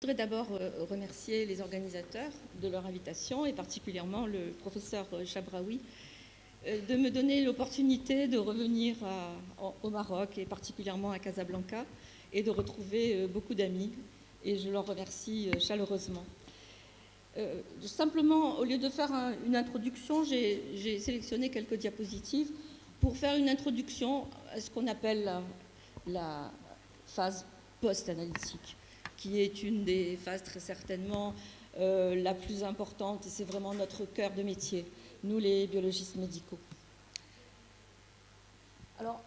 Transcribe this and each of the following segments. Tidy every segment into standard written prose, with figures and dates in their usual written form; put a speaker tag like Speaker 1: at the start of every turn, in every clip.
Speaker 1: Je voudrais d'abord remercier les organisateurs de leur invitation et particulièrement le professeur Chabraoui de me donner l'opportunité de revenir au Maroc et particulièrement à Casablanca et de retrouver beaucoup d'amis et je leur remercie chaleureusement. Simplement, au lieu de faire une introduction, j'ai sélectionné quelques diapositives pour faire une introduction à ce qu'on appelle la phase post-analytique, qui est une des phases très certainement la plus importante, et c'est vraiment notre cœur de métier, nous les biologistes médicaux. Alors,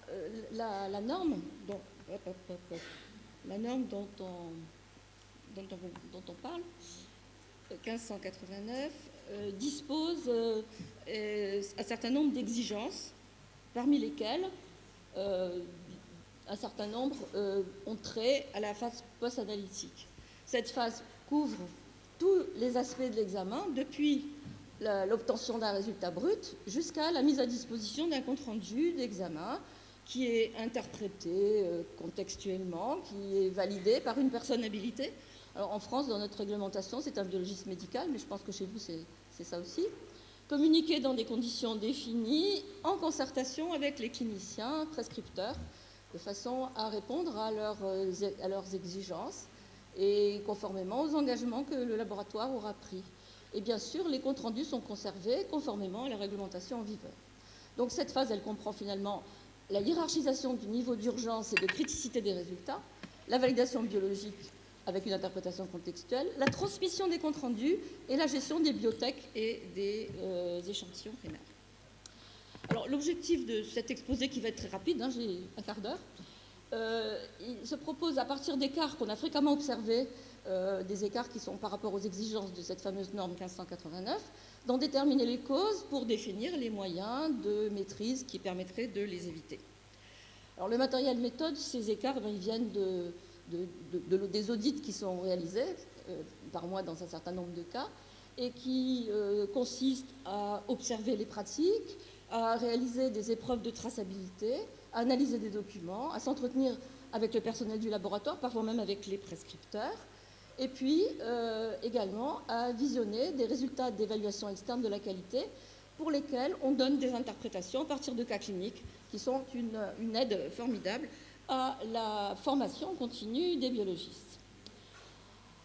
Speaker 1: la norme dont on parle, 1589, dispose un certain nombre d'exigences, parmi lesquelles un certain nombre ont trait à la phase post-analytique. Cette phase couvre tous les aspects de l'examen, depuis l'obtention d'un résultat brut jusqu'à la mise à disposition d'un compte-rendu d'examen qui est interprété contextuellement, qui est validé par une personne habilitée. Alors, en France, dans notre réglementation, c'est un biologiste médical, mais je pense que chez vous, c'est ça aussi. Communiqué dans des conditions définies, en concertation avec les cliniciens prescripteurs, de façon à répondre à leurs exigences et conformément aux engagements que le laboratoire aura pris. Et bien sûr, les comptes rendus sont conservés conformément à la réglementation en vigueur. Donc cette phase, elle comprend finalement la hiérarchisation du niveau d'urgence et de criticité des résultats, la validation biologique avec une interprétation contextuelle, la transmission des comptes rendus et la gestion des biotech et des échantillons primaires. Alors, l'objectif de cet exposé, qui va être très rapide, j'ai un quart d'heure, il se propose, à partir d'écarts qu'on a fréquemment observés, des écarts qui sont par rapport aux exigences de cette fameuse norme 1589, d'en déterminer les causes pour définir les moyens de maîtrise qui permettraient de les éviter. Alors, le matériel méthode, ces écarts, ils viennent des audits qui sont réalisés par moi dans un certain nombre de cas et qui consistent à observer les pratiques, à réaliser des épreuves de traçabilité, à analyser des documents, à s'entretenir avec le personnel du laboratoire, parfois même avec les prescripteurs, et puis également à visionner des résultats d'évaluation externe de la qualité pour lesquels on donne des interprétations à partir de cas cliniques qui sont une aide formidable à la formation continue des biologistes.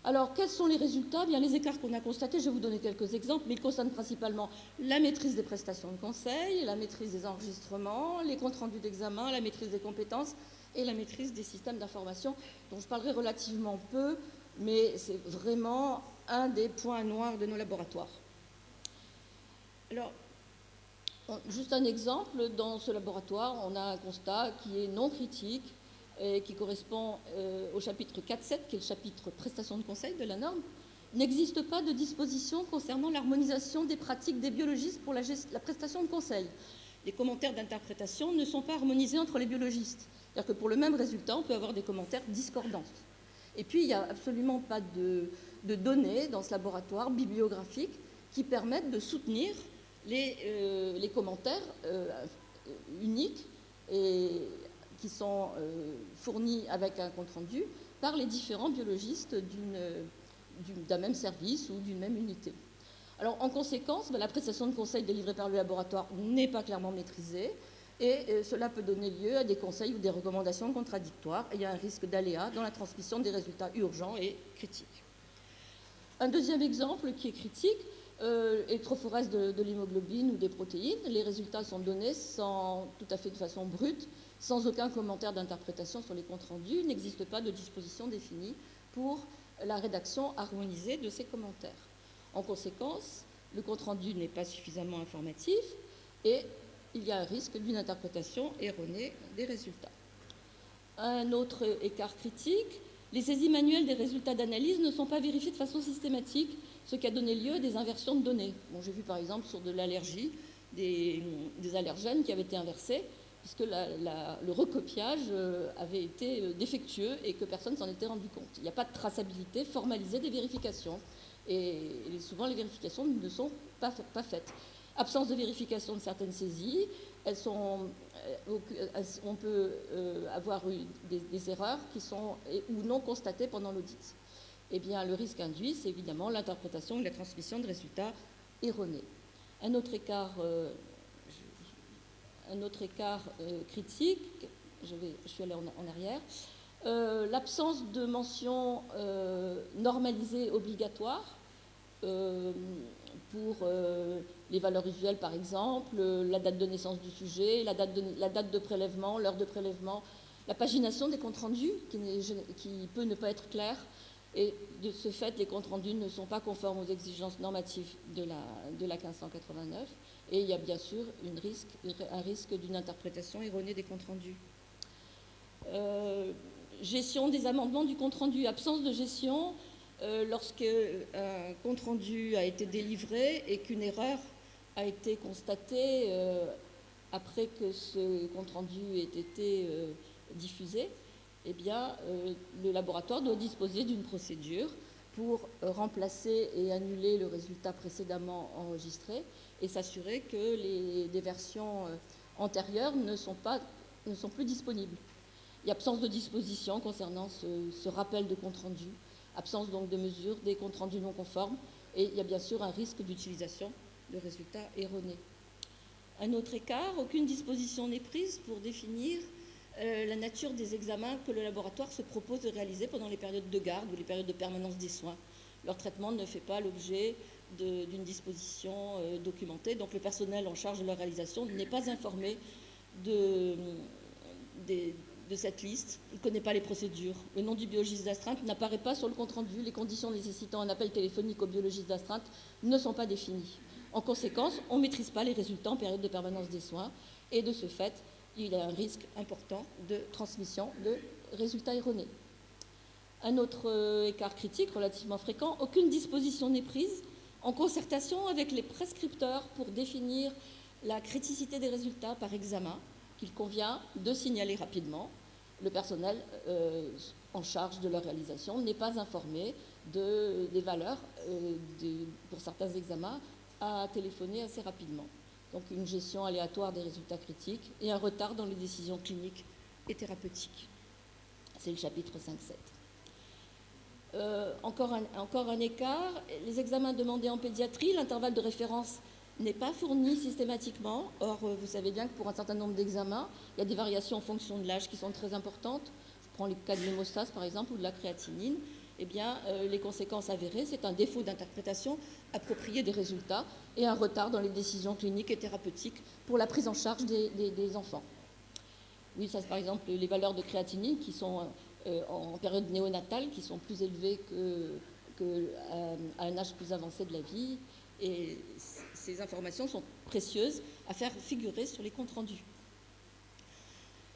Speaker 1: Alors, quels sont les résultats ? Bien, les écarts qu'on a constatés, je vais vous donner quelques exemples, mais ils concernent principalement la maîtrise des prestations de conseil, la maîtrise des enregistrements, les comptes rendus d'examen, la maîtrise des compétences et la maîtrise des systèmes d'information, dont je parlerai relativement peu, mais c'est vraiment un des points noirs de nos laboratoires. Alors, juste un exemple, dans ce laboratoire, on a un constat qui est non critique, et qui correspond au chapitre 4.7, qui est le chapitre prestations de conseil de la norme. Il n'existe pas de disposition concernant l'harmonisation des pratiques des biologistes pour la prestation de conseil. Les commentaires d'interprétation ne sont pas harmonisés entre les biologistes. C'est-à-dire que pour le même résultat, on peut avoir des commentaires discordants. Et puis, il n'y a absolument pas de données dans ce laboratoire bibliographique qui permettent de soutenir les commentaires uniques et qui sont fournis avec un compte-rendu par les différents biologistes d'un même service ou d'une même unité. Alors, en conséquence, la prestation de conseil délivrée par le laboratoire n'est pas clairement maîtrisée et cela peut donner lieu à des conseils ou des recommandations contradictoires et il y a un risque d'aléa dans la transmission des résultats urgents et critiques. Un deuxième exemple qui est critique est trophorèse de l'hémoglobine ou des protéines. Les résultats sont donnés tout à fait de façon brute, sans aucun commentaire d'interprétation sur les comptes rendus. Il n'existe pas de disposition définie pour la rédaction harmonisée de ces commentaires. En conséquence, le compte rendu n'est pas suffisamment informatif et il y a un risque d'une interprétation erronée des résultats. Un autre écart critique, les saisies manuelles des résultats d'analyse ne sont pas vérifiées de façon systématique, ce qui a donné lieu à des inversions de données. Bon, j'ai vu par exemple sur de l'allergie, des allergènes qui avaient été inversés, puisque le recopiage avait été défectueux et que personne ne s'en était rendu compte. Il n'y a pas de traçabilité formalisée des vérifications. Et souvent, les vérifications ne sont pas faites. Absence de vérification de certaines saisies, on peut avoir eu des erreurs qui sont ou non constatées pendant l'audit. eh bien, le risque induit, c'est évidemment l'interprétation et la transmission de résultats erronés. Un autre écart critique, je suis allée en arrière, l'absence de mention normalisée obligatoire pour les valeurs usuelles, par exemple, la date de naissance du sujet, la date de prélèvement, l'heure de prélèvement, la pagination des comptes rendus qui peut ne pas être claire. Et de ce fait, les comptes rendus ne sont pas conformes aux exigences normatives de la 1589. Et il y a bien sûr un risque d'une interprétation erronée des comptes rendus. Gestion des amendements du compte rendu. Absence de gestion lorsque un compte rendu a été délivré et qu'une erreur a été constatée après que ce compte rendu ait été diffusé. Eh bien, le laboratoire doit disposer d'une procédure pour remplacer et annuler le résultat précédemment enregistré et s'assurer que des versions antérieures ne sont plus disponibles. Il y a absence de disposition concernant ce rappel de compte rendu, absence donc de mesure des comptes rendus non conformes, et il y a bien sûr un risque d'utilisation de résultats erronés. Un autre écart, aucune disposition n'est prise pour définir la nature des examens que le laboratoire se propose de réaliser pendant les périodes de garde ou les périodes de permanence des soins. Leur traitement ne fait pas l'objet d'une disposition documentée, donc le personnel en charge de leur réalisation n'est pas informé de cette liste, il ne connaît pas les procédures. Le nom du biologiste d'astreinte n'apparaît pas sur le compte-rendu, les conditions nécessitant un appel téléphonique au biologiste d'astreinte ne sont pas définies. En conséquence, on ne maîtrise pas les résultats en période de permanence des soins et de ce fait, il y a un risque important de transmission de résultats erronés. Un autre écart critique relativement fréquent, aucune disposition n'est prise en concertation avec les prescripteurs pour définir la criticité des résultats par examen qu'il convient de signaler rapidement. Le personnel en charge de leur réalisation n'est pas informé des valeurs pour certains examens à téléphoner assez rapidement. Donc une gestion aléatoire des résultats critiques et un retard dans les décisions cliniques et thérapeutiques. C'est le chapitre 5.7. Encore un écart, les examens demandés en pédiatrie, l'intervalle de référence n'est pas fourni systématiquement. Or, vous savez bien que pour un certain nombre d'examens, il y a des variations en fonction de l'âge qui sont très importantes. Je prends le cas de l'hémostase, par exemple, ou de la créatinine. Eh bien, les conséquences avérées, c'est un défaut d'interprétation appropriée des résultats et un retard dans les décisions cliniques et thérapeutiques pour la prise en charge des enfants. Oui, ça, c'est par exemple les valeurs de créatinine qui sont en période néonatale, qui sont plus élevées qu'à un âge plus avancé de la vie. Et ces informations sont précieuses à faire figurer sur les comptes rendus.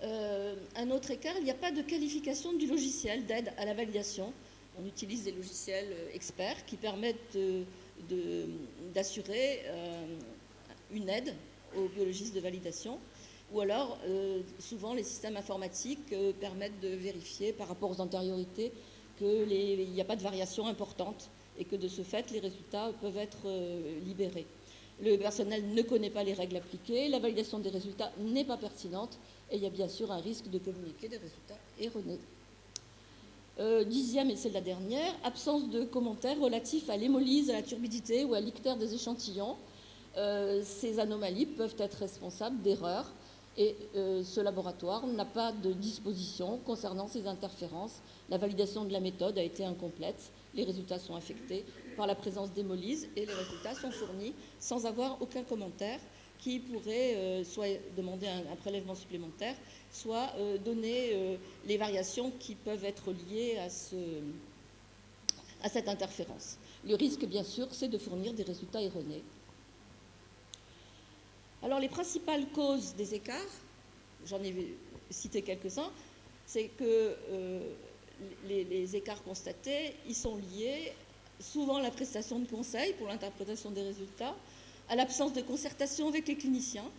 Speaker 1: Un autre écart, il n'y a pas de qualification du logiciel d'aide à la validation. On utilise des logiciels experts qui permettent d'assurer une aide aux biologistes de validation. Ou alors, souvent, les systèmes informatiques permettent de vérifier par rapport aux antériorités qu'il n'y a pas de variation importante et que de ce fait, les résultats peuvent être libérés. Le personnel ne connaît pas les règles appliquées, la validation des résultats n'est pas pertinente et il y a bien sûr un risque de communiquer des résultats erronés. 10e, et c'est la dernière, absence de commentaires relatifs à l'hémolyse, à la turbidité ou à l'ictère des échantillons. Ces anomalies peuvent être responsables d'erreurs et ce laboratoire n'a pas de disposition concernant ces interférences. La validation de la méthode a été incomplète, les résultats sont affectés par la présence d'hémolyse et les résultats sont fournis sans avoir aucun commentaire qui pourrait soit demander un prélèvement supplémentaire, soit donner les variations qui peuvent être liées à cette interférence. Le risque, bien sûr, c'est de fournir des résultats erronés. Alors, les principales causes des écarts, j'en ai cité quelques-uns, c'est que les écarts constatés, ils sont liés souvent à la prestation de conseils pour l'interprétation des résultats, à l'absence de concertation avec les cliniciens,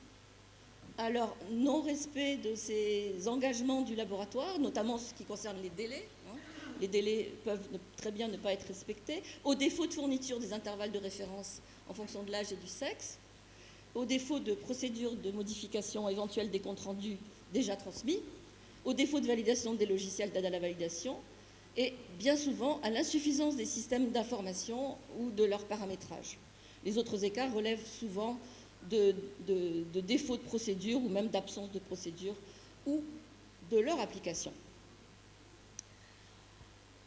Speaker 1: à leur non-respect de ces engagements du laboratoire, notamment ce qui concerne les délais. Les délais peuvent très bien ne pas être respectés, au défaut de fourniture des intervalles de référence en fonction de l'âge et du sexe, au défaut de procédure de modification éventuelle des comptes rendus déjà transmis, au défaut de validation des logiciels d'aide à la validation et bien souvent à l'insuffisance des systèmes d'information ou de leur paramétrage. Les autres écarts relèvent souvent de défauts de procédure ou même d'absence de procédure ou de leur application.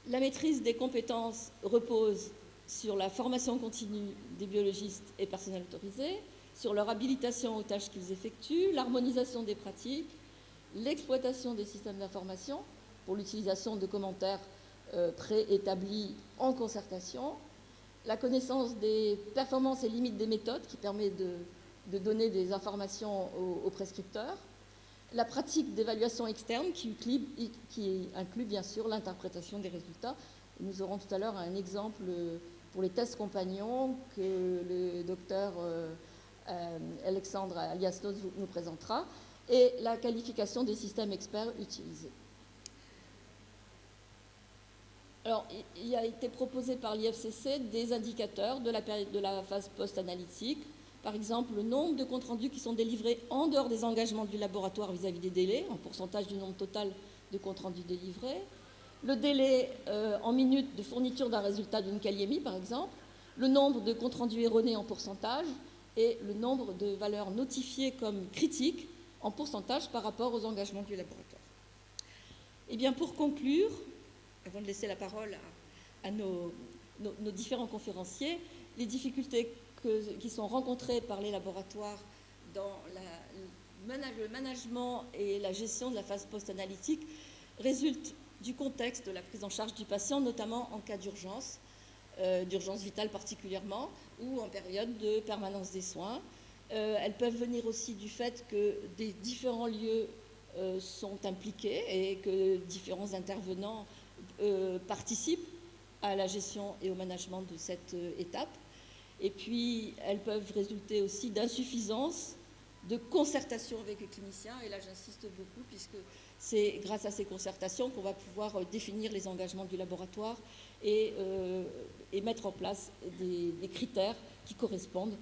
Speaker 1: La maîtrise des compétences repose sur la formation continue des biologistes et personnels autorisés, sur leur habilitation aux tâches qu'ils effectuent, l'harmonisation des pratiques, l'exploitation des systèmes d'information pour l'utilisation de commentaires préétablis en concertation, la connaissance des performances et limites des méthodes qui permet de donner des informations aux prescripteurs, la pratique d'évaluation externe qui inclut bien sûr l'interprétation des résultats. Nous aurons tout à l'heure un exemple pour les tests compagnons que le docteur Alexandre Aliasnos nous présentera, et la qualification des systèmes experts utilisés. Alors, il a été proposé par l'IFCC des indicateurs de la phase post-analytique. Par exemple, le nombre de comptes rendus qui sont délivrés en dehors des engagements du laboratoire vis-à-vis des délais, en pourcentage du nombre total de comptes rendus délivrés. Le délai en minutes de fourniture d'un résultat d'une kaliémie, par exemple. Le nombre de comptes rendus erronés en pourcentage et le nombre de valeurs notifiées comme critiques en pourcentage par rapport aux engagements du laboratoire. Eh bien, pour conclure, avant de laisser la parole à nos différents conférenciers, les difficultés qui sont rencontrées par les laboratoires dans le management et la gestion de la phase post-analytique résultent du contexte de la prise en charge du patient, notamment en cas d'urgence vitale particulièrement, ou en période de permanence des soins. Elles peuvent venir aussi du fait que des différents lieux sont impliqués et que différents intervenants participent à la gestion et au management de cette étape. Et puis, elles peuvent résulter aussi d'insuffisance de concertation avec les cliniciens. Et là, j'insiste beaucoup, puisque c'est grâce à ces concertations qu'on va pouvoir définir les engagements du laboratoire et mettre en place des critères qui correspondent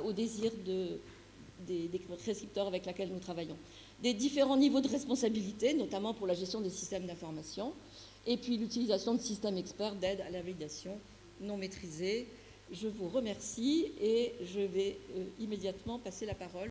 Speaker 1: aux désirs des prescripteurs avec lesquels nous travaillons. Des différents niveaux de responsabilité, notamment pour la gestion des systèmes d'information, et puis l'utilisation de systèmes experts d'aide à la validation non maîtrisée. Je vous remercie et je vais immédiatement passer la parole